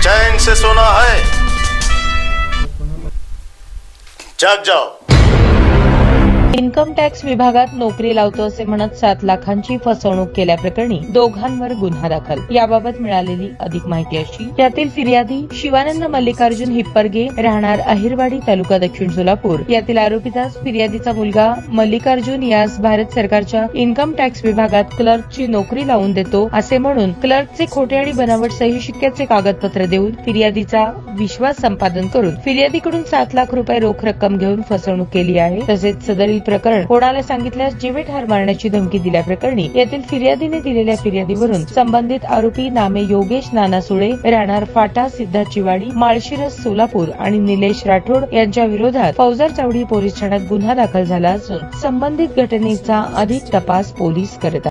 चैन से सोना है, जाग जाओ। इन्कम टॅक्स विभागात नोकरी लावतो असे म्हणत 7 लाखांची फसवणूक केल्याप्रकरणी दोघांवर गुन्हा दाखल। याबाबत मिळालेली अधिक माहिती अशी, यातील फिर्यादी शिवानंद मल्लिकार्जुन हिप्परगे राहणार अहिरवाडी तालुका दक्षिण सोलापूर यातील आरोपीचाच फिर्यादीचा मुलगा मल्लिकार्जुन यास भारत सरकारच्या इन्कम टॅक्स विभागात क्लर्कची नोकरी लावून देतो असे म्हणून क्लर्कचे खोटे आणि बनावट सही शिक्क्याचे कागदपत्र देऊन फिर्यादीचा विश्वास संपादन करून फिर्यादीकडून 7 लाख रुपये रोख रक्कम घेऊन फसवणूक केली आहे। तसेच सदरील प्रकरण कोणाला सांगितल्यास जीवे ठार मारण्याची धमकी दिल्याप्रकरणी यातील फिर्यादीने दिलेल्या फिर्यादीवरून संबंधित आरोपी नामे योगेश नाना सुळे राहणार फाटा सिद्धाचीवाडी माळशिरस सोलापूर आणि निलेश राठोड यांच्या विरोधात फौजदार चावडी पोलीस ठाण्यात गुन्हा दाखल झाला असून संबंधित घटनेचा अधिक तपास पोलीस करत आहेत।